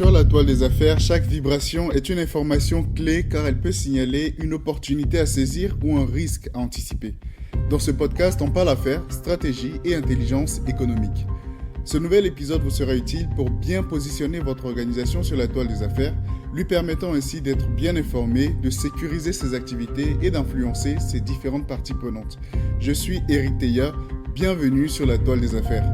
Sur la toile des affaires, chaque vibration est une information clé car elle peut signaler une opportunité à saisir ou un risque à anticiper. Dans ce podcast, on parle affaires, stratégie et intelligence économique. Ce nouvel épisode vous sera utile pour bien positionner votre organisation sur la toile des affaires, lui permettant ainsi d'être bien informé, de sécuriser ses activités et d'influencer ses différentes parties prenantes. Je suis Eric Teya, bienvenue sur la toile des affaires.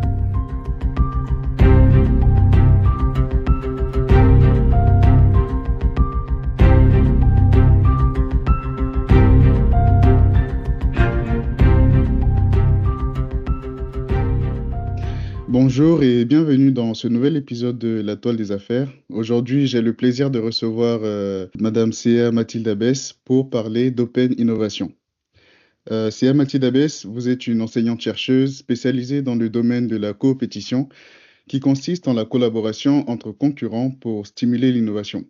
Bonjour et bienvenue dans ce nouvel épisode de La Toile des Affaires. Aujourd'hui, j'ai le plaisir de recevoir Madame Céa Mathilde Abès pour parler d'Open Innovation. Céa Mathilde Abès, vous êtes une enseignante-chercheuse spécialisée dans le domaine de la coopétition qui consiste en la collaboration entre concurrents pour stimuler l'innovation.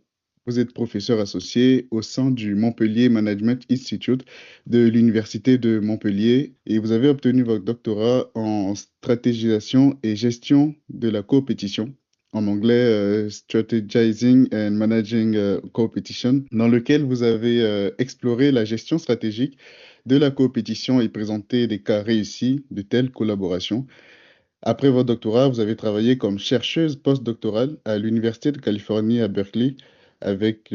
Vous êtes professeur associé au sein du Montpellier Management Institute de l'Université de Montpellier et vous avez obtenu votre doctorat en stratégisation et gestion de la coopétition, en anglais Strategizing and Managing Competition, dans lequel vous avez exploré la gestion stratégique de la coopétition et présenté des cas réussis de telles collaborations. Après votre doctorat, vous avez travaillé comme chercheuse postdoctorale à l'Université de Californie à Berkeley avec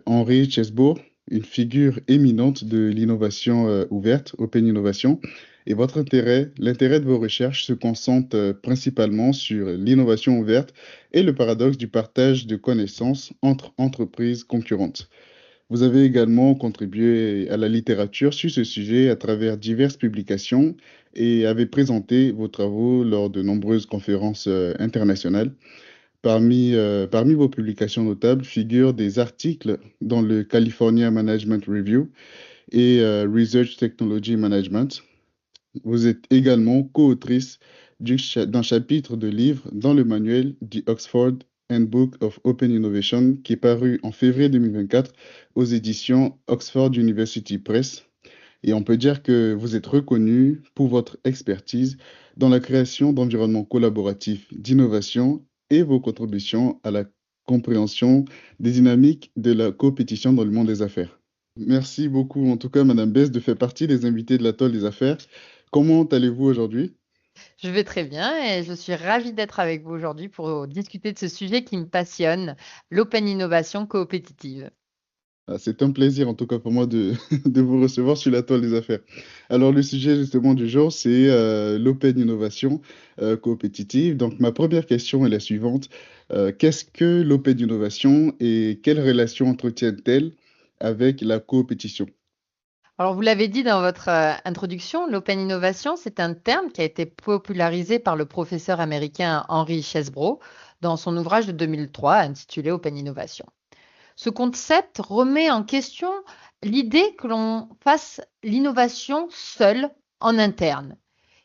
Henry Chesebro, une figure éminente de l'innovation ouverte, Open Innovation. Et l'intérêt de vos recherches se concentre principalement sur l'innovation ouverte et le paradoxe du partage de connaissances entre entreprises concurrentes. Vous avez également contribué à la littérature sur ce sujet à travers diverses publications et avez présenté vos travaux lors de nombreuses conférences internationales. Parmi vos publications notables figurent des articles dans le California Management Review et Research Technology Management. Vous êtes également co-autrice d'un chapitre de livre dans le manuel The Oxford Handbook of Open Innovation qui est paru en février 2024 aux éditions Oxford University Press. Et on peut dire que vous êtes reconnu pour votre expertise dans la création d'environnements collaboratifs d'innovation et vos contributions à la compréhension des dynamiques de la compétition dans le monde des affaires. Merci beaucoup, en tout cas, Madame Bess, de faire partie des invités de la Toile des Affaires. Comment allez-vous aujourd'hui? Je vais très bien et je suis ravie d'être avec vous aujourd'hui pour discuter de ce sujet qui me passionne, l'open innovation coopétitive. C'est un plaisir, en tout cas pour moi, de vous recevoir sur la Toile des Affaires. Alors, le sujet justement du jour, c'est l'open innovation coopétitive. Donc, ma première question est la suivante. Qu'est-ce que l'open innovation et quelle relation entretient-elle avec la coopétition? Alors, vous l'avez dit dans votre introduction, l'open innovation, c'est un terme qui a été popularisé par le professeur américain Henry Chesebro dans son ouvrage de 2003 intitulé Open Innovation. Ce concept remet en question l'idée que l'on fasse l'innovation seul en interne.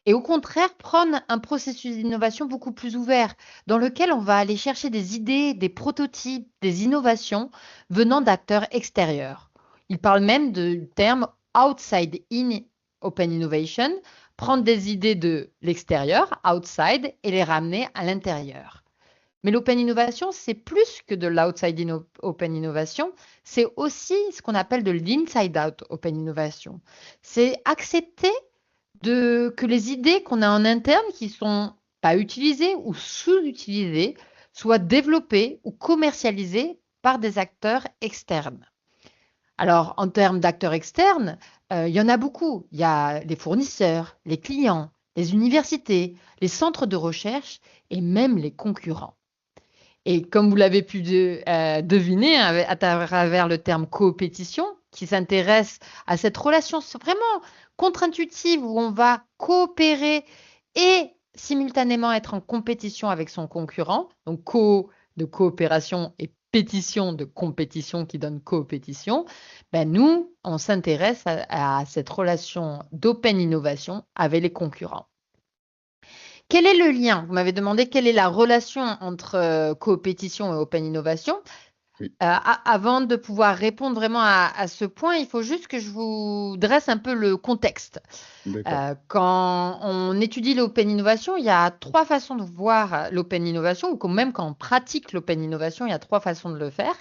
Et au contraire, prendre un processus d'innovation beaucoup plus ouvert, dans lequel on va aller chercher des idées, des prototypes, des innovations venant d'acteurs extérieurs. Il parle même du terme outside in open innovation, prendre des idées de l'extérieur, outside, et les ramener à l'intérieur. Mais l'open innovation, c'est plus que de l'outside in open innovation, c'est aussi ce qu'on appelle de l'inside out open innovation. C'est accepter que les idées qu'on a en interne qui sont pas utilisées ou sous-utilisées soient développées ou commercialisées par des acteurs externes. Alors, en termes d'acteurs externes, il y en a beaucoup. Il y a les fournisseurs, les clients, les universités, les centres de recherche et même les concurrents. Et comme vous l'avez pu deviner à travers le terme coopétition, qui s'intéresse à cette relation vraiment contre-intuitive où on va coopérer et simultanément être en compétition avec son concurrent, donc de coopération et pétition de compétition qui donne coopétition, ben nous, on s'intéresse à cette relation d'open innovation avec les concurrents. Quel est le lien? Vous m'avez demandé quelle est la relation entre coopétition et open innovation. Oui, Avant de pouvoir répondre vraiment à ce point, il faut juste que je vous dresse un peu le contexte. d'accord. Quand on étudie l'open innovation, il y a trois façons de voir l'open innovation, ou même quand on pratique l'open innovation, il y a trois façons de le faire.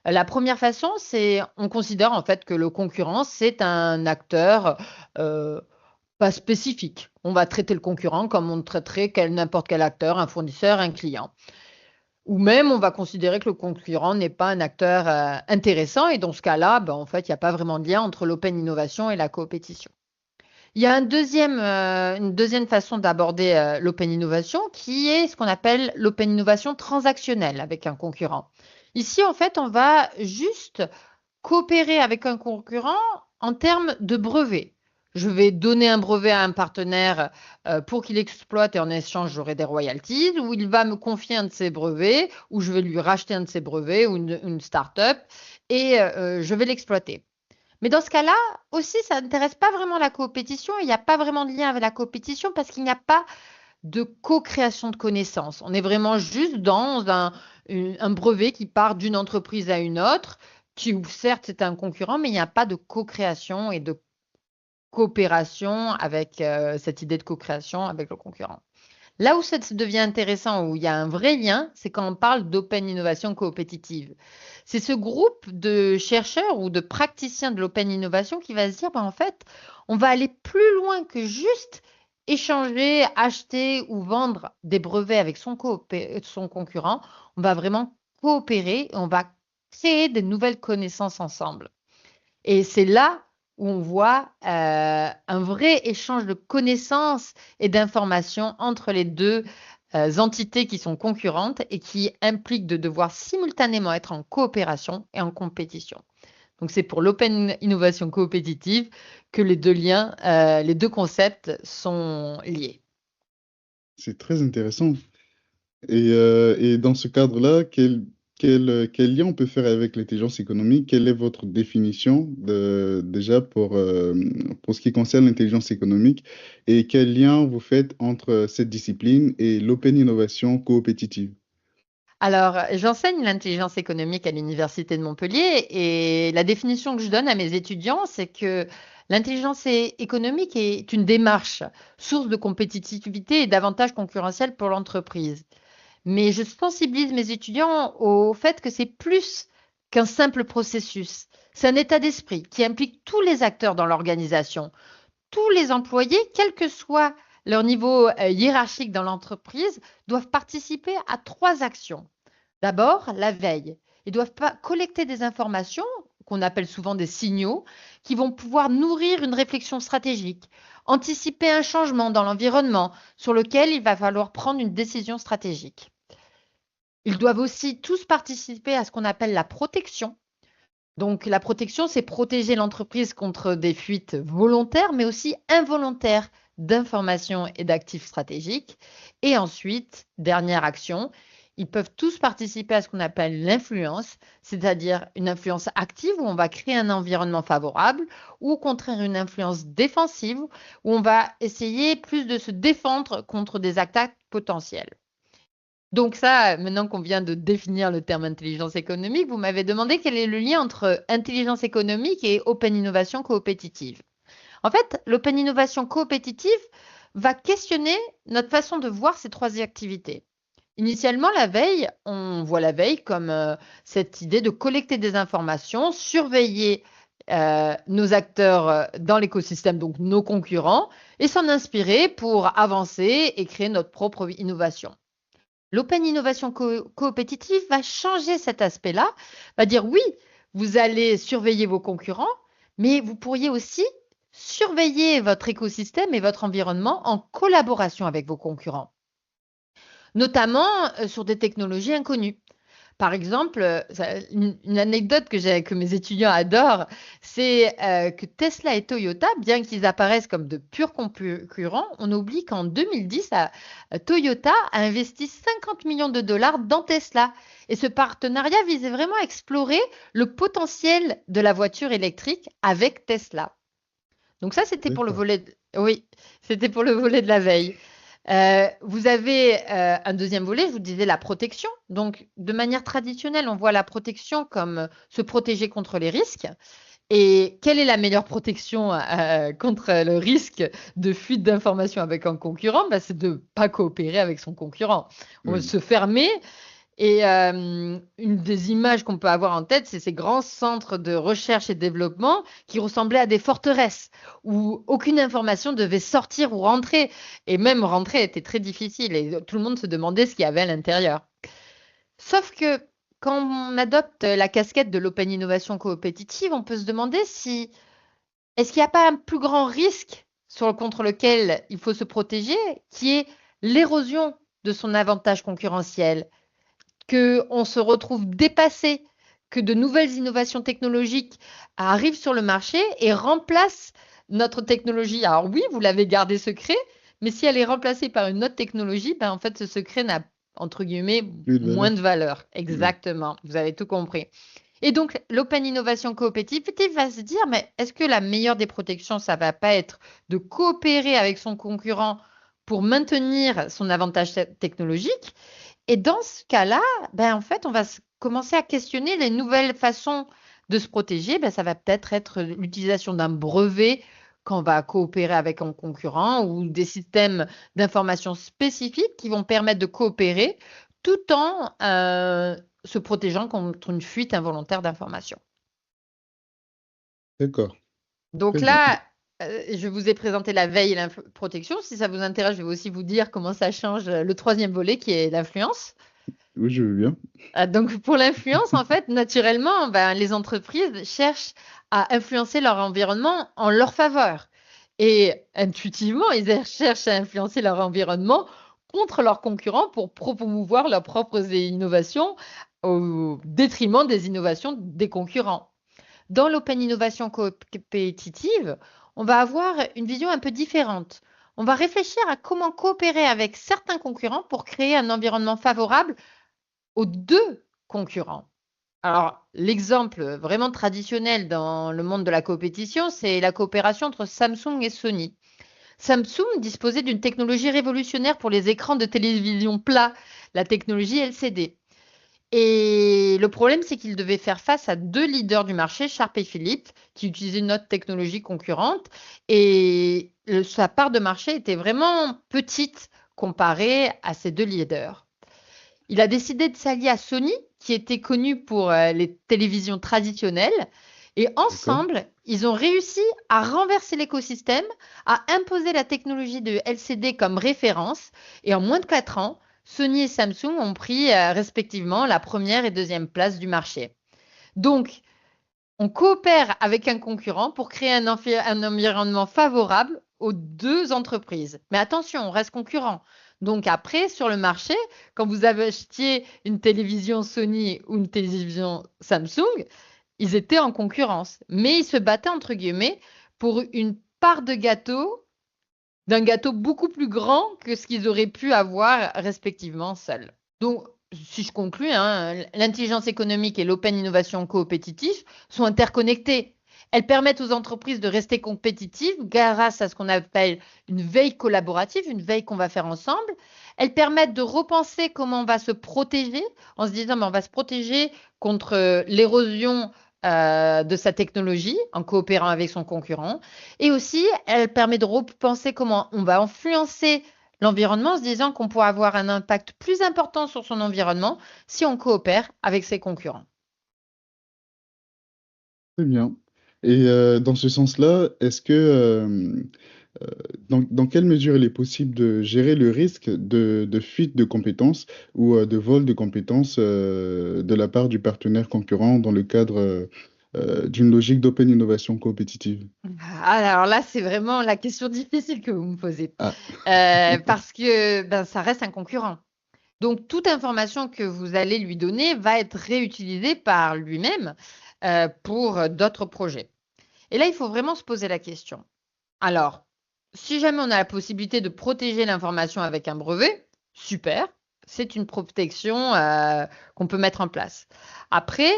La première façon, c'est on considère en fait que le concurrent, c'est un acteur euh, pas spécifique. On va traiter le concurrent comme on traiterait n'importe quel acteur, un fournisseur, un client. Ou même, on va considérer que le concurrent n'est pas un acteur intéressant, et dans ce cas-là, ben, en fait, il n'y a pas vraiment de lien entre l'open innovation et la coopétition. Il y a une deuxième façon d'aborder l'open innovation qui est ce qu'on appelle l'open innovation transactionnelle avec un concurrent. Ici, en fait, on va juste coopérer avec un concurrent en termes de brevet. Je vais donner un brevet à un partenaire pour qu'il exploite et en échange, j'aurai des royalties, ou il va me confier un de ses brevets, ou je vais lui racheter un de ses brevets, ou une start-up, et je vais l'exploiter. Mais dans ce cas-là, aussi, ça n'intéresse pas vraiment la coopétition. Il n'y a pas vraiment de lien avec la coopétition parce qu'il n'y a pas de co-création de connaissances. On est vraiment juste dans un brevet qui part d'une entreprise à une autre, qui, certes, c'est un concurrent, mais il n'y a pas de co-création et de coopération avec cette idée de co-création avec le concurrent. Là où ça devient intéressant, où il y a un vrai lien, c'est quand on parle d'open innovation coopétitive. C'est ce groupe de chercheurs ou de praticiens de l'open innovation qui va se dire, ben, en fait, on va aller plus loin que juste échanger, acheter ou vendre des brevets avec son concurrent. On va vraiment coopérer et on va créer des nouvelles connaissances ensemble. Et c'est là où on voit un vrai échange de connaissances et d'informations entre les deux entités qui sont concurrentes et qui impliquent de devoir simultanément être en coopération et en compétition. Donc c'est pour l'open innovation coopétitive que les deux liens, les deux concepts sont liés. C'est très intéressant. Et dans ce cadre-là, quel lien on peut faire avec l'intelligence économique? Quelle est votre définition déjà pour ce qui concerne l'intelligence économique? Et quel lien vous faites entre cette discipline et l'open innovation coopétitive? Alors, j'enseigne l'intelligence économique à l'Université de Montpellier et la définition que je donne à mes étudiants, c'est que l'intelligence économique est une démarche, source de compétitivité et d'avantages concurrentiels pour l'entreprise. Mais je sensibilise mes étudiants au fait que c'est plus qu'un simple processus. C'est un état d'esprit qui implique tous les acteurs dans l'organisation, tous les employés, quel que soit leur niveau hiérarchique dans l'entreprise, doivent participer à trois actions. D'abord, la veille. Ils doivent pas collecter des informations qu'on appelle souvent des signaux qui vont pouvoir nourrir une réflexion stratégique, anticiper un changement dans l'environnement sur lequel il va falloir prendre une décision stratégique. Ils doivent aussi tous participer à ce qu'on appelle la protection. Donc la protection, c'est protéger l'entreprise contre des fuites volontaires, mais aussi involontaires d'informations et d'actifs stratégiques. Et ensuite, dernière action, ils peuvent tous participer à ce qu'on appelle l'influence, c'est-à-dire une influence active où on va créer un environnement favorable, ou au contraire une influence défensive où on va essayer plus de se défendre contre des attaques potentielles. Donc ça, maintenant qu'on vient de définir le terme intelligence économique, vous m'avez demandé quel est le lien entre intelligence économique et open innovation coopétitive. En fait, l'open innovation coopétitive va questionner notre façon de voir ces trois activités. Initialement, la veille, on voit la veille comme cette idée de collecter des informations, surveiller nos acteurs dans l'écosystème, donc nos concurrents, et s'en inspirer pour avancer et créer notre propre innovation. L'open innovation coopétitive va changer cet aspect-là, va dire oui, vous allez surveiller vos concurrents, mais vous pourriez aussi surveiller votre écosystème et votre environnement en collaboration avec vos concurrents, notamment sur des technologies inconnues. Par exemple, une anecdote que mes étudiants adorent, c'est que Tesla et Toyota, bien qu'ils apparaissent comme de purs concurrents, on oublie qu'en 2010, Toyota a investi 50 millions de dollars dans Tesla. Et ce partenariat visait vraiment à explorer le potentiel de la voiture électrique avec Tesla. Donc ça, c'était pour le D'accord. volet oui, c'était pour le volet de la veille. Vous avez un deuxième volet, je vous disais la protection. Donc, de manière traditionnelle, on voit la protection comme se protéger contre les risques. Et quelle est la meilleure protection contre le risque de fuite d'informations avec un concurrent? Ben, c'est de ne pas coopérer avec son concurrent. On va Oui. se fermer. Et une des images qu'on peut avoir en tête, c'est ces grands centres de recherche et développement qui ressemblaient à des forteresses où aucune information devait sortir ou rentrer. Et même rentrer était très difficile et tout le monde se demandait ce qu'il y avait à l'intérieur. Sauf que quand on adopte la casquette de l'open innovation coopétitive, on peut se demander si est-ce qu'il n'y a pas un plus grand risque contre lequel il faut se protéger, qui est l'érosion de son avantage concurrentiel, qu'on se retrouve dépassé, que de nouvelles innovations technologiques arrivent sur le marché et remplacent notre technologie. Alors oui, vous l'avez gardé secret, mais si elle est remplacée par une autre technologie, ben en fait, ce secret n'a, entre guillemets, Plus de moins valeur. de valeur. Oui. Exactement, vous avez tout compris. Et donc, l'open innovation coopétitive va se dire, mais est-ce que la meilleure des protections, ça va pas être de coopérer avec son concurrent pour maintenir son avantage technologique? Et dans ce cas-là, ben, en fait, on va commencer à questionner les nouvelles façons de se protéger. Ben, ça va peut-être être l'utilisation d'un brevet quand on va coopérer avec un concurrent ou des systèmes d'information spécifiques qui vont permettre de coopérer tout en se protégeant contre une fuite involontaire d'informations. D'accord. Donc Très bien. là, je vous ai présenté la veille et la protection. Si ça vous intéresse, je vais aussi vous dire comment ça change le troisième volet qui est l'influence. Oui, je veux bien. Donc, pour l'influence, en fait, naturellement, ben, les entreprises cherchent à influencer leur environnement en leur faveur. Et intuitivement, ils cherchent à influencer leur environnement contre leurs concurrents pour promouvoir leurs propres innovations au détriment des innovations des concurrents. Dans l'open innovation compétitive, on va avoir une vision un peu différente. On va réfléchir à comment coopérer avec certains concurrents pour créer un environnement favorable aux deux concurrents. Alors, l'exemple vraiment traditionnel dans le monde de la compétition, c'est la coopération entre Samsung et Sony. Samsung disposait d'une technologie révolutionnaire pour les écrans de télévision plats, la technologie LCD. Et le problème, c'est qu'il devait faire face à deux leaders du marché, Sharp et Philips, qui utilisaient une autre technologie concurrente. Et sa part de marché était vraiment petite comparée à ces deux leaders. Il a décidé de s'allier à Sony, qui était connu pour les télévisions traditionnelles. Et D'accord. ensemble, ils ont réussi à renverser l'écosystème, à imposer la technologie de LCD comme référence. Et en moins de 4 ans, Sony et Samsung ont pris respectivement la première et deuxième place du marché. Donc, on coopère avec un concurrent pour créer un environnement favorable aux deux entreprises. Mais attention, on reste concurrent. Donc après, sur le marché, quand vous achetiez une télévision Sony ou une télévision Samsung, ils étaient en concurrence. Mais ils se battaient, entre guillemets, pour une part de gâteau, d'un gâteau beaucoup plus grand que ce qu'ils auraient pu avoir respectivement seuls. Donc, si je conclus, hein, l'intelligence économique et l'open innovation coopétitive sont interconnectées. Elles permettent aux entreprises de rester compétitives grâce à ce qu'on appelle une veille collaborative, une veille qu'on va faire ensemble. Elles permettent de repenser comment on va se protéger en se disant, mais on va se protéger contre l'érosion de sa technologie en coopérant avec son concurrent. Et aussi, elle permet de repenser comment on va influencer l'environnement en se disant qu'on pourra avoir un impact plus important sur son environnement si on coopère avec ses concurrents. Très bien. Et dans ce sens-là, est-ce que euh, dans quelle mesure il est possible de gérer le risque de fuite de compétences ou de vol de compétences de la part du partenaire concurrent dans le cadre d'une logique d'open innovation compétitive? Alors là, c'est vraiment la question difficile que vous me posez. Ah, Parce que ben, ça reste un concurrent. Donc, toute information que vous allez lui donner va être réutilisée par lui-même pour d'autres projets. Et là, il faut vraiment se poser la question. Alors, si jamais on a la possibilité de protéger l'information avec un brevet, super, c'est une protection qu'on peut mettre en place. Après,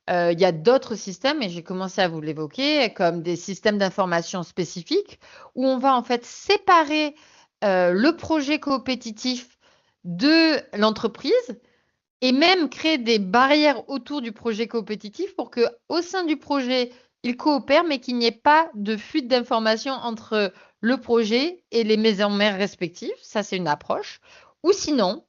il y a d'autres systèmes, et j'ai commencé à vous l'évoquer, comme des systèmes d'information spécifiques, où on va en fait séparer le projet coopétitif de l'entreprise et même créer des barrières autour du projet coopétitif pour que, au sein du projet, ils coopèrent, mais qu'il n'y ait pas de fuite d'informations entre le projet et les maisons mères respectives. Ça, c'est une approche. Ou sinon,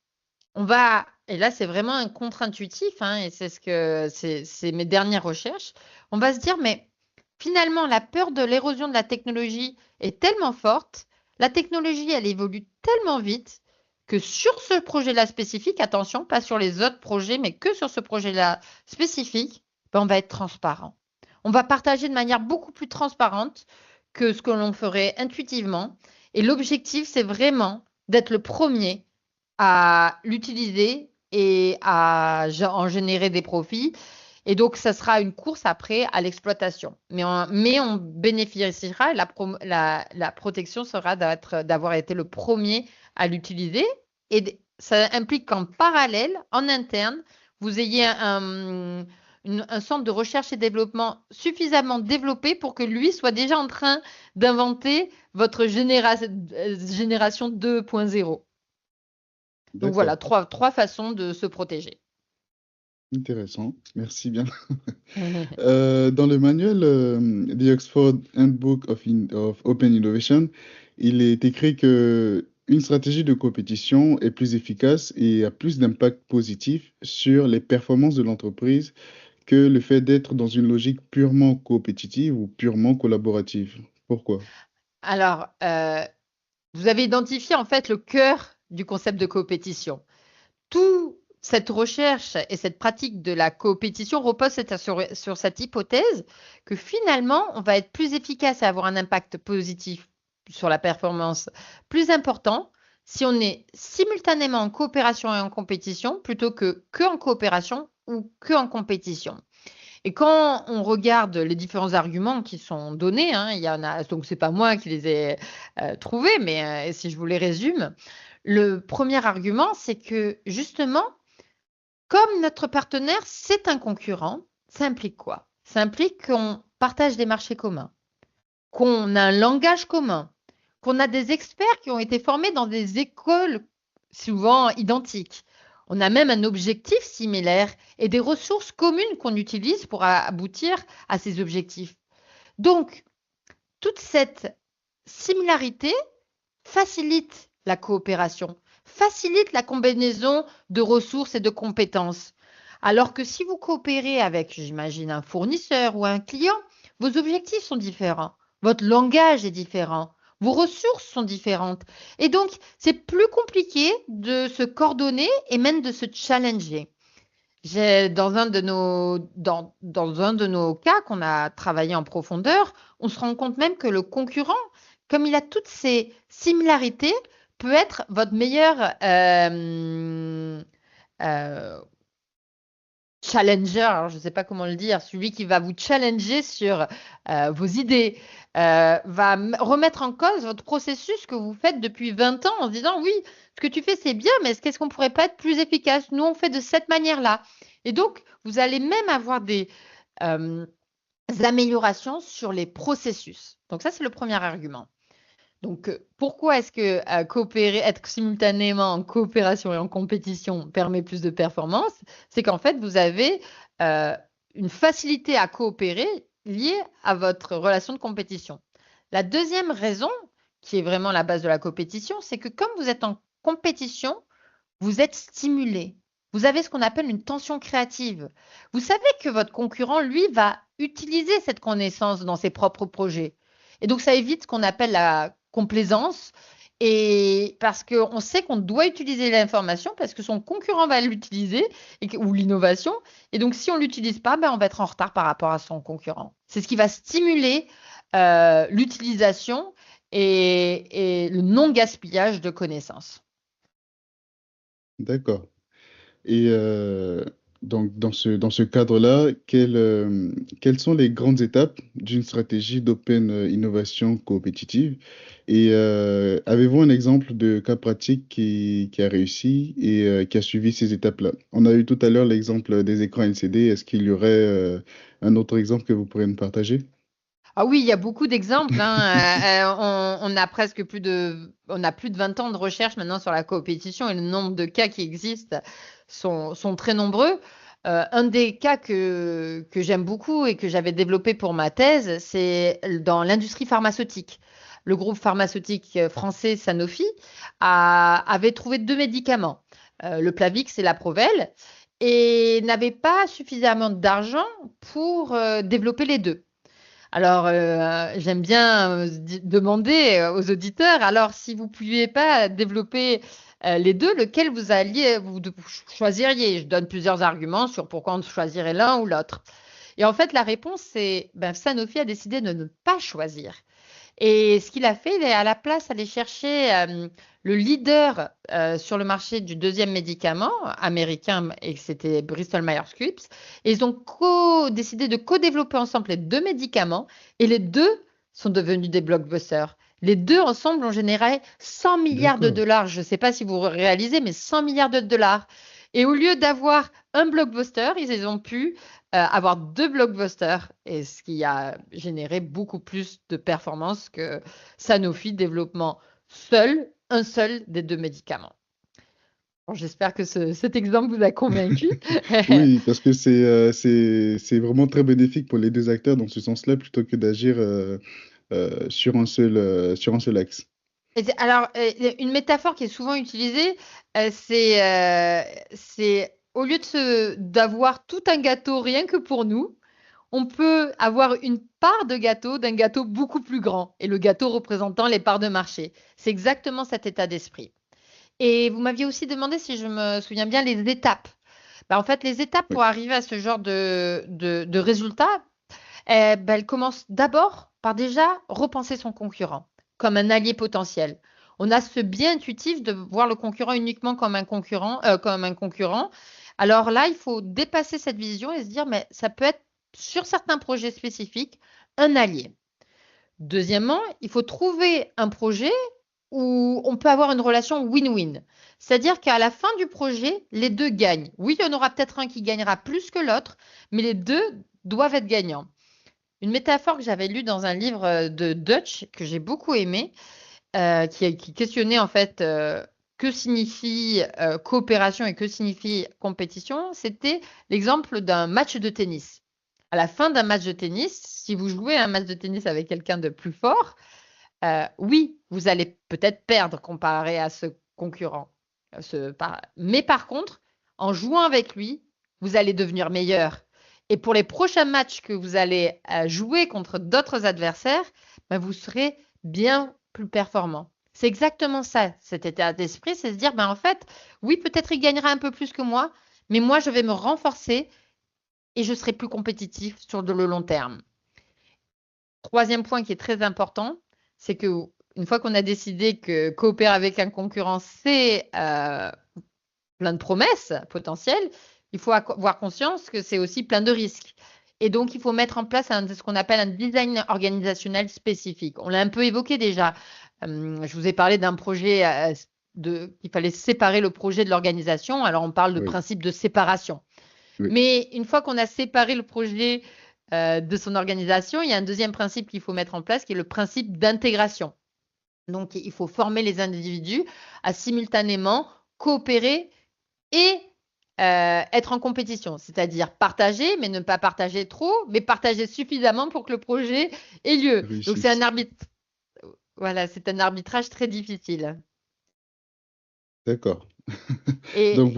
on va, et là, c'est vraiment un contre-intuitif, hein, et c'est c'est mes dernières recherches. On va se dire, mais finalement, la peur de l'érosion de la technologie est tellement forte, la technologie, elle évolue tellement vite que sur ce projet-là spécifique, attention, pas sur les autres projets, mais que sur ce projet-là spécifique, ben, on va être transparent. On va partager de manière beaucoup plus transparente que ce que l'on ferait intuitivement. Et l'objectif, c'est vraiment d'être le premier à l'utiliser et à en générer des profits. Et donc, ça sera une course après à l'exploitation. Mais on bénéficiera, la protection sera d'avoir été le premier à l'utiliser. Et ça implique qu'en parallèle, en interne, vous ayez un centre de recherche et développement suffisamment développé pour que lui soit déjà en train d'inventer votre génération 2.0. Donc voilà, D'accord, trois façons de se protéger. intéressant. Merci bien. Dans le manuel The Oxford Handbook of Open Innovation, il est écrit que une stratégie de compétition est plus efficace et a plus d'impact positif sur les performances de l'entreprise que le fait d'être dans une logique purement compétitive ou purement collaborative. Pourquoi? Alors, vous avez identifié en fait le cœur du concept de compétition. Toute cette recherche et cette pratique de la compétition repose sur cette hypothèse que finalement, on va être plus efficace et avoir un impact positif sur la performance plus important si on est simultanément en coopération et en compétition plutôt que en coopération ou que en compétition. Et quand on regarde les différents arguments qui sont donnés, hein, il y en a, donc c'est pas moi qui les ai trouvés, mais si je vous les résume, le premier argument, c'est que justement, comme notre partenaire, c'est un concurrent, ça implique quoi? Ça implique qu'on partage des marchés communs, qu'on a un langage commun, qu'on a des experts qui ont été formés dans des écoles souvent identiques. On a même un objectif similaire et des ressources communes qu'on utilise pour aboutir à ces objectifs. Donc, toute cette similarité facilite la coopération, facilite la combinaison de ressources et de compétences. Alors que si vous coopérez avec, j'imagine, un fournisseur ou un client, vos objectifs sont différents, votre langage est différent, vos ressources sont différentes. Et donc, c'est plus compliqué de se coordonner et même de se challenger. Dans un de nos cas qu'on a travaillé en profondeur, on se rend compte même que le concurrent, comme il a toutes ces similarités, peut être votre meilleur euh, challenger, alors je ne sais pas comment le dire, celui qui va vous challenger sur vos idées, remettre en cause votre processus que vous faites depuis 20 ans en se disant oui, ce que tu fais c'est bien, mais qu'est-ce qu'on ne pourrait pas être plus efficace? Nous on fait de cette manière-là. Et donc vous allez même avoir des améliorations sur les processus. Donc ça c'est le premier argument. Donc, pourquoi est-ce que coopérer, être simultanément en coopération et en compétition permet plus de performance? C'est qu'en fait, vous avez euh, une facilité à coopérer liée à votre relation de compétition. La deuxième raison, qui est vraiment la base de la compétition, c'est que comme vous êtes en compétition, vous êtes stimulé. Vous avez ce qu'on appelle une tension créative. Vous savez que votre concurrent, lui, va utiliser cette connaissance dans ses propres projets. Et donc, ça évite ce qu'on appelle la complaisance. Et parce qu'on sait qu'on doit utiliser l'information parce que son concurrent va l'utiliser ou l'innovation. Et donc, si on ne l'utilise pas, ben, on va être en retard par rapport à son concurrent. C'est ce qui va stimuler l'utilisation et le non-gaspillage de connaissances. D'accord. Et donc, dans ce cadre-là, quelles sont les grandes étapes d'une stratégie d'open innovation compétitive? Et avez-vous un exemple de cas pratique qui a réussi et qui a suivi ces étapes-là? On a eu tout à l'heure l'exemple des écrans LCD. Est-ce qu'il y aurait un autre exemple que vous pourriez nous partager? Ah oui, il y a beaucoup d'exemples, hein. On a plus de 20 ans de recherche maintenant sur la coopétition et le nombre de cas qui existent sont très nombreux. Un des cas que j'aime beaucoup et que j'avais développé pour ma thèse, c'est dans l'industrie pharmaceutique. Le groupe pharmaceutique français Sanofi avait trouvé deux médicaments, le Plavix et la Provelle, et n'avait pas suffisamment d'argent pour développer les deux. Alors, j'aime bien demander aux auditeurs, alors si vous ne pouviez pas développer les deux, lequel vous choisiriez? Je donne plusieurs arguments sur pourquoi on choisirait l'un ou l'autre. Et en fait, la réponse, c'est ben, Sanofi a décidé de ne pas choisir. Et ce qu'il a fait, il est à la place aller chercher le leader sur le marché du deuxième médicament américain, et c'était Bristol Myers Squibb. Et ils ont décidé de co-développer ensemble les deux médicaments, et les deux sont devenus des blockbusters. Les deux ensemble ont généré 100 milliards de D'accord. dollars. Je ne sais pas si vous réalisez, mais 100 milliards de dollars. Et au lieu d'avoir un blockbuster, ils ont pu avoir deux blockbusters, et ce qui a généré beaucoup plus de performances que Sanofi développement un seul des deux médicaments. Bon, j'espère que cet exemple vous a convaincu. Oui, parce que c'est vraiment très bénéfique pour les deux acteurs dans ce sens-là, plutôt que d'agir sur un seul axe. Alors, une métaphore qui est souvent utilisée, c'est au lieu d'avoir tout un gâteau rien que pour nous, on peut avoir une part de gâteau d'un gâteau beaucoup plus grand, et le gâteau représentant les parts de marché. C'est exactement cet état d'esprit. Et vous m'aviez aussi demandé, si je me souviens bien, les étapes. En fait, les étapes Oui, pour arriver à ce genre de résultat, elles commencent d'abord par déjà repenser son concurrent comme un allié potentiel. On a ce biais intuitif de voir le concurrent uniquement comme un concurrent, Alors là, il faut dépasser cette vision et se dire, mais ça peut être sur certains projets spécifiques un allié. Deuxièmement, il faut trouver un projet où on peut avoir une relation win-win. C'est-à-dire qu'à la fin du projet, les deux gagnent. Oui, il y en aura peut-être un qui gagnera plus que l'autre, mais les deux doivent être gagnants. Une métaphore que j'avais lue dans un livre de Dutch que j'ai beaucoup aimé, qui questionnait en fait que signifie coopération et que signifie compétition, c'était l'exemple d'un match de tennis. À la fin d'un match de tennis, si vous jouez un match de tennis avec quelqu'un de plus fort, oui, vous allez peut-être perdre comparé à ce concurrent. Mais par contre, en jouant avec lui, vous allez devenir meilleur. Et pour les prochains matchs que vous allez jouer contre d'autres adversaires, ben, vous serez bien plus performant. C'est exactement ça, cet état d'esprit, c'est se dire, ben, en fait, oui, peut-être il gagnera un peu plus que moi, mais moi, je vais me renforcer et je serai plus compétitif sur le long terme. Troisième point qui est très important, c'est que une fois qu'on a décidé que coopérer avec un concurrent, c'est plein de promesses potentielles, il faut avoir conscience que c'est aussi plein de risques. Et donc, il faut mettre en place ce qu'on appelle un design organisationnel spécifique. On l'a un peu évoqué déjà. Je vous ai parlé d'un projet qu'il fallait séparer le projet de l'organisation. Alors, on parle de oui, principe de séparation. oui. Mais une fois qu'on a séparé le projet de son organisation, il y a un deuxième principe qu'il faut mettre en place, qui est le principe d'intégration. Donc, il faut former les individus à simultanément coopérer et être en compétition, c'est-à-dire partager, mais ne pas partager trop, mais partager suffisamment pour que le projet ait lieu. Donc, Réussissent. voilà, c'est un arbitrage très difficile. D'accord. Donc,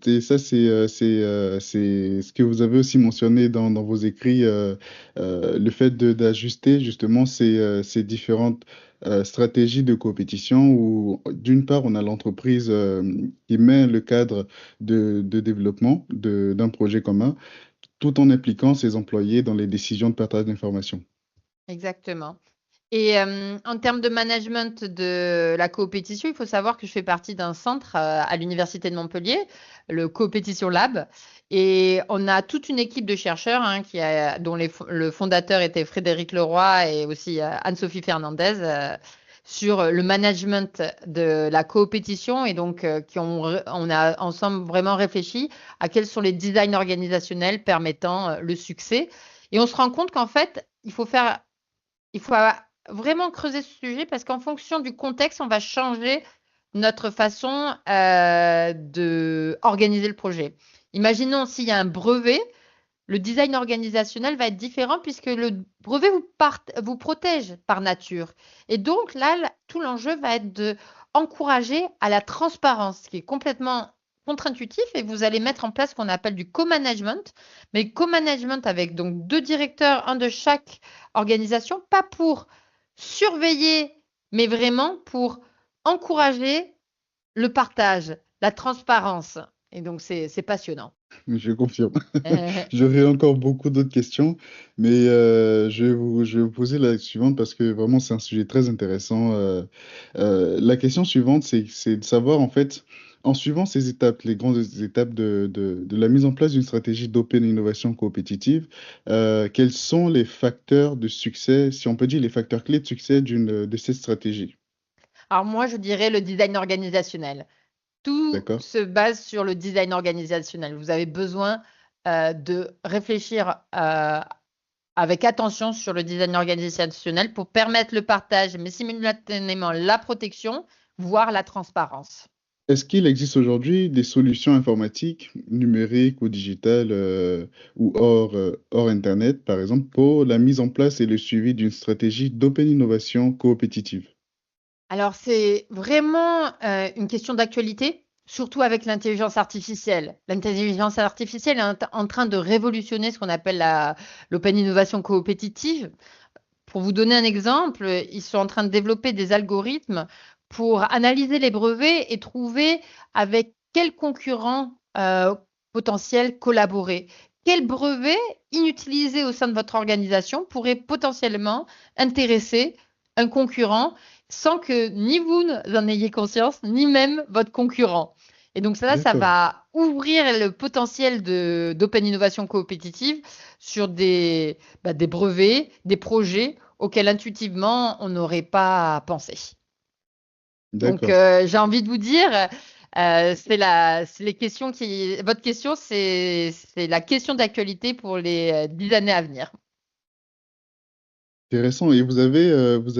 Et et ça, c'est ce que vous avez aussi mentionné dans vos écrits, le fait d'ajuster justement ces différentes stratégies de compétition où, d'une part, on a l'entreprise qui met le cadre de développement d'un projet commun, tout en impliquant ses employés dans les décisions de partage d'informations. exactement. Et en termes de management de la coopétition, il faut savoir que je fais partie d'un centre à l'Université de Montpellier, le Coopétition Lab. Et on a toute une équipe de chercheurs dont le fondateur était Frédéric Leroy et aussi Anne-Sophie Fernandez sur le management de la coopétition. Et donc, on a ensemble vraiment réfléchi à quels sont les designs organisationnels permettant le succès. Et on se rend compte qu'en fait, il faut faire Il faut vraiment creuser ce sujet parce qu'en fonction du contexte, on va changer notre façon de organiser le projet. Imaginons s'il y a un brevet, le design organisationnel va être différent puisque le brevet vous protège par nature. Et donc là, tout l'enjeu va être de encourager à la transparence, ce qui est complètement contre-intuitif, et vous allez mettre en place ce qu'on appelle du co-management, mais co-management avec donc deux directeurs, un de chaque organisation, pas pour surveiller, mais vraiment pour encourager le partage, la transparence. Et donc c'est passionnant. Je confirme. J'aurais encore beaucoup d'autres questions, mais je vais vous poser la suivante parce que vraiment c'est un sujet très intéressant. La question suivante, c'est de savoir en fait, en suivant ces étapes, les grandes étapes de la mise en place d'une stratégie d'open innovation coopétitive, quels sont les facteurs de succès, si on peut dire les facteurs clés de succès de cette stratégie? Alors moi, je dirais le design organisationnel. Tout D'accord? se base sur le design organisationnel. Vous avez besoin de réfléchir avec attention sur le design organisationnel pour permettre le partage, mais simultanément la protection, voire la transparence. Est-ce qu'il existe aujourd'hui des solutions informatiques, numériques ou digitales ou hors Internet, par exemple, pour la mise en place et le suivi d'une stratégie d'open innovation coopétitive? Alors, c'est vraiment une question d'actualité, surtout avec l'intelligence artificielle. L'intelligence artificielle est en train de révolutionner ce qu'on appelle l'open innovation coopétitive. Pour vous donner un exemple, ils sont en train de développer des algorithmes pour analyser les brevets et trouver avec quels concurrents potentiels collaborer. Quel brevet inutilisé au sein de votre organisation pourrait potentiellement intéresser un concurrent sans que ni vous en ayez conscience, ni même votre concurrent. Et donc ça D'accord, va ouvrir le potentiel d'open innovation coopétitive sur des brevets, des projets auxquels intuitivement on n'aurait pas pensé. Donc d'accord. j'ai envie de vous dire, c'est les questions votre question, c'est la question d'actualité pour les 10 années à venir. Intéressant. Et vous avez vous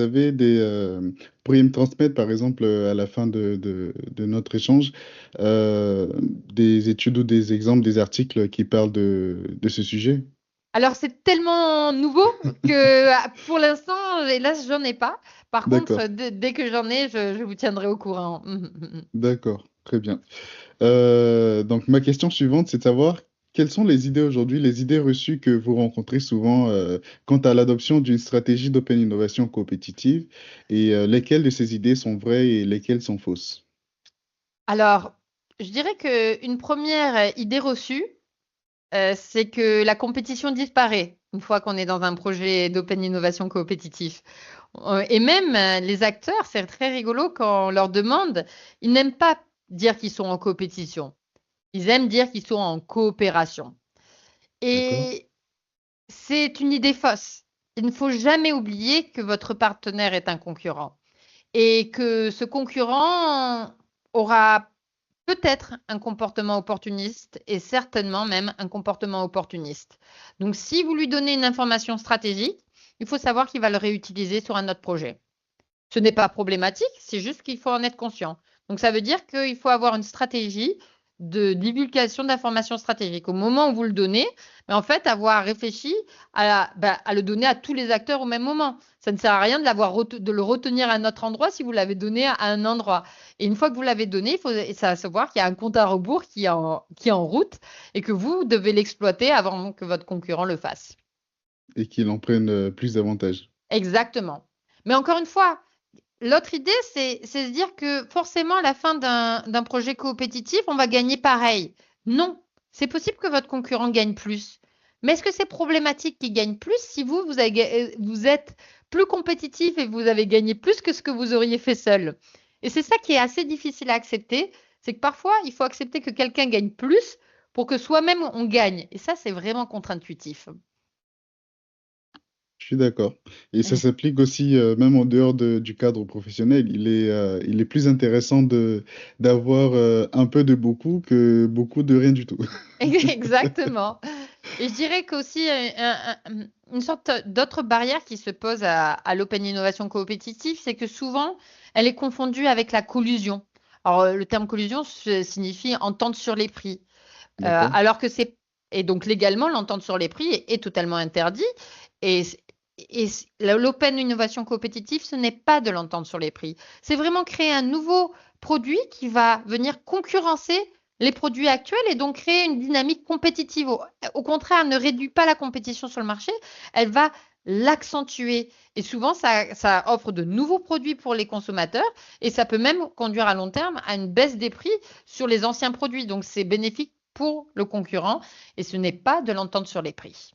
pourriez me transmettre, par exemple, à la fin de notre échange, des études ou des exemples, des articles qui parlent de ce sujet? Alors c'est tellement nouveau que pour l'instant, hélas, j'en ai pas. Par D'accord, contre, dès que j'en ai, je vous tiendrai au courant. d'accord, très bien. Donc, ma question suivante, c'est de savoir quelles sont les idées aujourd'hui, les idées reçues que vous rencontrez souvent quant à l'adoption d'une stratégie d'open innovation compétitive et lesquelles de ces idées sont vraies et lesquelles sont fausses? Alors, je dirais qu'une première idée reçue, c'est que la compétition disparaît une fois qu'on est dans un projet d'open innovation coopétitif. Et même les acteurs, c'est très rigolo quand on leur demande, ils n'aiment pas dire qu'ils sont en compétition. Ils aiment dire qu'ils sont en coopération. D'accord? Et c'est une idée fausse. Il ne faut jamais oublier que votre partenaire est un concurrent et que ce concurrent aura peut-être un comportement opportuniste et certainement même un comportement opportuniste. Donc, si vous lui donnez une information stratégique, il faut savoir qu'il va le réutiliser sur un autre projet. Ce n'est pas problématique, c'est juste qu'il faut en être conscient. Donc, ça veut dire qu'il faut avoir une stratégie de divulgation d'informations stratégiques. Au moment où vous le donnez, mais en fait, avoir réfléchi à le donner à tous les acteurs au même moment. Ça ne sert à rien de le retenir à un autre endroit si vous l'avez donné à un endroit. Et une fois que vous l'avez donné, il faut savoir qu'il y a un compte à rebours qui est en route et que vous devez l'exploiter avant que votre concurrent le fasse. Et qu'ils en prennent plus d'avantages. Exactement. Mais encore une fois, l'autre idée, c'est se dire que forcément, à la fin d'un projet coopétitif, on va gagner pareil. Non, c'est possible que votre concurrent gagne plus. Mais est-ce que c'est problématique qu'il gagne plus si vous êtes plus compétitif et vous avez gagné plus que ce que vous auriez fait seul? Et c'est ça qui est assez difficile à accepter, c'est que parfois, il faut accepter que quelqu'un gagne plus pour que soi-même on gagne. Et ça, c'est vraiment contre-intuitif. Je suis d'accord. Et ça s'applique aussi, même en dehors du cadre professionnel. Il est plus intéressant d'avoir un peu de beaucoup que beaucoup de rien du tout. Exactement. Et je dirais qu'aussi, une sorte d'autre barrière qui se pose à l'open innovation coopétitive, c'est que souvent, elle est confondue avec la collusion. Alors, le terme collusion signifie entente sur les prix. D'accord. Alors que c'est et donc légalement, l'entente sur les prix est totalement interdit. Et, et l'open innovation compétitive, ce n'est pas de l'entente sur les prix. C'est vraiment créer un nouveau produit qui va venir concurrencer les produits actuels et donc créer une dynamique compétitive. Au contraire, elle ne réduit pas la compétition sur le marché, elle va l'accentuer. Et souvent, ça offre de nouveaux produits pour les consommateurs et ça peut même conduire à long terme à une baisse des prix sur les anciens produits. Donc, c'est bénéfique pour le concurrent et ce n'est pas de l'entente sur les prix.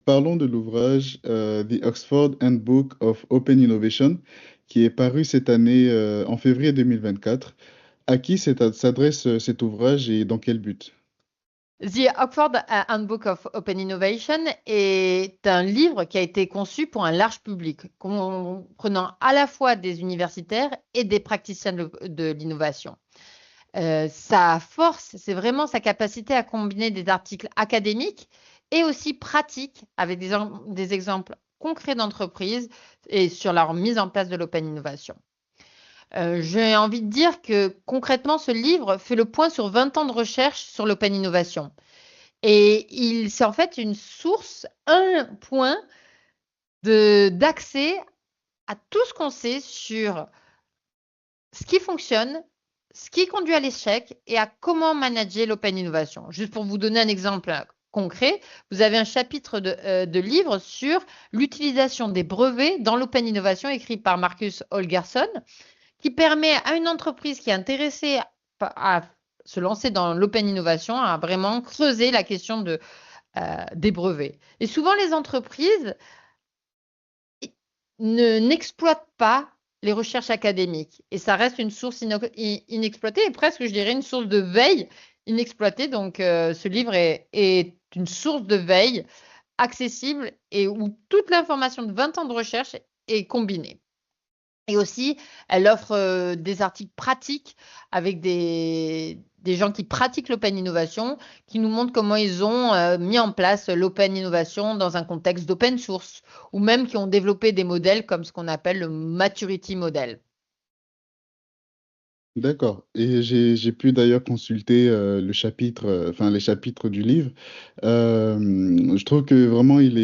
Parlons de l'ouvrage The Oxford Handbook of Open Innovation, qui est paru cette année en février 2024. À qui s'adresse cet ouvrage et dans quel but? The Oxford Handbook of Open Innovation est un livre qui a été conçu pour un large public, comprenant à la fois des universitaires et des praticiens de l'innovation. Sa force, c'est vraiment sa capacité à combiner des articles académiques et aussi pratiques avec des exemples concrets d'entreprises et sur leur mise en place de l'open innovation. J'ai envie de dire que concrètement, ce livre fait le point sur 20 ans de recherche sur l'open innovation. Et c'est en fait une source, un point d'accès à tout ce qu'on sait sur ce qui fonctionne, ce qui conduit à l'échec et à comment manager l'open innovation. Juste pour vous donner un exemple concret, vous avez un chapitre de livre sur l'utilisation des brevets dans l'open innovation écrit par Marcus Holgersson, qui permet à une entreprise qui est intéressée à se lancer dans l'open innovation à vraiment creuser la question des brevets. Et souvent, les entreprises n'exploitent pas les recherches académiques. Et ça reste une source inexploitée et presque, je dirais, une source de veille inexploitée. Donc, ce livre est une source de veille accessible et où toute l'information de 20 ans de recherche est combinée. Et aussi, elle offre des articles pratiques avec des gens qui pratiquent l'open innovation, qui nous montrent comment ils ont mis en place l'open innovation dans un contexte d'open source, ou même qui ont développé des modèles comme ce qu'on appelle le maturity model. D'accord. Et j'ai pu d'ailleurs consulter enfin les chapitres du livre. Je trouve que vraiment il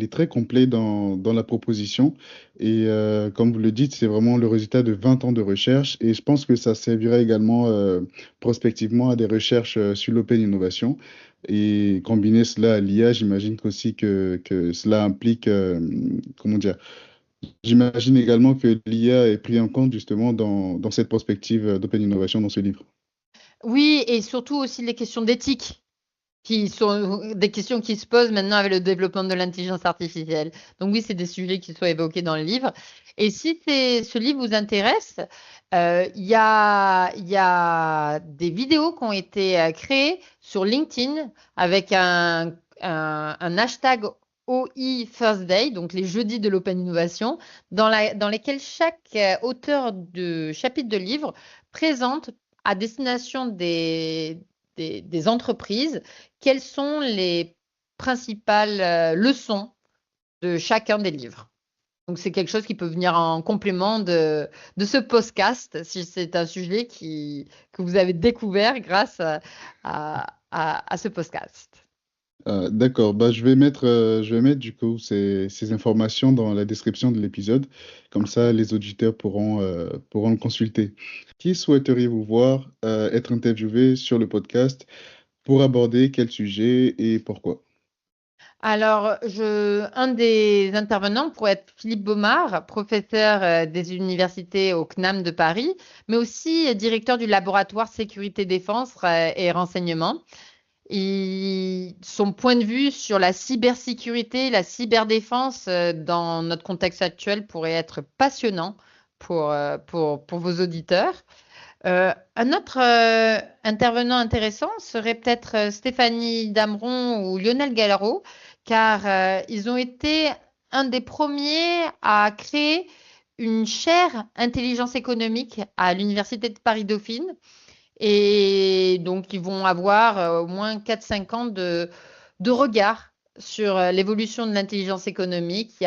est très complet dans la proposition. Et comme vous le dites, c'est vraiment le résultat de 20 ans de recherche. Et je pense que ça servira également prospectivement à des recherches sur l'open innovation. Et combiner cela à l'IA, j'imagine aussi que cela implique, comment dire, j'imagine également que l'IA est pris en compte justement dans cette perspective d'open innovation dans ce livre. Oui, et surtout aussi les questions d'éthique, qui sont des questions qui se posent maintenant avec le développement de l'intelligence artificielle. Donc oui, c'est des sujets qui sont évoqués dans le livre. Et si ce livre vous intéresse, il y a des vidéos qui ont été créées sur LinkedIn avec un hashtag OI First Day, donc les jeudis de l'Open Innovation, dans lesquels chaque auteur de chapitre de livre présente à destination des entreprises quelles sont les principales leçons de chacun des livres. Donc, c'est quelque chose qui peut venir en complément de ce podcast, si c'est un sujet que vous avez découvert grâce à ce podcast. D'accord, bah, je vais mettre du coup ces informations dans la description de l'épisode. Comme ça, les auditeurs pourront le consulter. Qui souhaiteriez-vous voir être interviewé sur le podcast pour aborder quel sujet et pourquoi? Alors, un des intervenants pourrait être Philippe Baumard, professeur des universités au CNAM de Paris, mais aussi directeur du laboratoire sécurité défense et renseignement. Son point de vue sur la cybersécurité, la cyberdéfense dans notre contexte actuel pourrait être passionnant pour vos auditeurs. Un autre intervenant intéressant serait peut-être Stéphanie Dameron ou Lionel Galero, car ils ont été un des premiers à créer une chaire intelligence économique à l'Université de Paris-Dauphine. Et donc, ils vont avoir au moins 4-5 ans de regard sur l'évolution de l'intelligence économique il y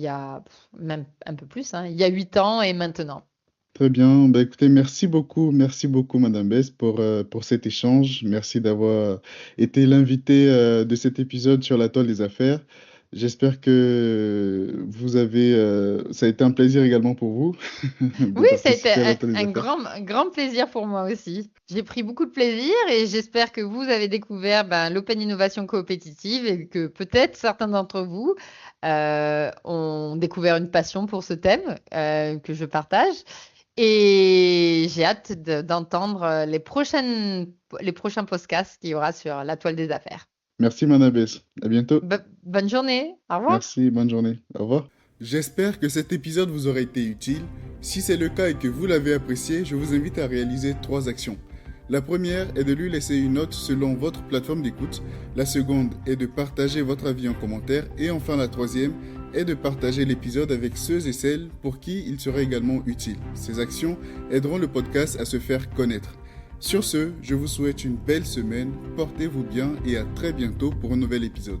a même un peu plus, hein, il y a 8 ans et maintenant. Très bien. Bah, écoutez, merci beaucoup, Madame Bess, pour cet échange. Merci d'avoir été l'invité de cet épisode sur la toile des affaires. J'espère que ça a été un plaisir également pour vous de Oui, ça a été participer à la un, toile des un affaires. grand plaisir pour moi aussi. J'ai pris beaucoup de plaisir et j'espère que vous avez découvert l'open innovation coopétitive et que peut-être certains d'entre vous ont découvert une passion pour ce thème que je partage. Et j'ai hâte d'entendre les prochains podcasts qu'il y aura sur la toile des affaires. Merci, Madame Bess. À bientôt. Bonne journée. Au revoir. Merci, bonne journée. Au revoir. J'espère que cet épisode vous aura été utile. Si c'est le cas et que vous l'avez apprécié, je vous invite à réaliser 3 actions. La première est de lui laisser une note selon votre plateforme d'écoute. La seconde est de partager votre avis en commentaire. Et enfin la troisième est de partager l'épisode avec ceux et celles pour qui il sera également utile. Ces actions aideront le podcast à se faire connaître. Sur ce, je vous souhaite une belle semaine, portez-vous bien et à très bientôt pour un nouvel épisode.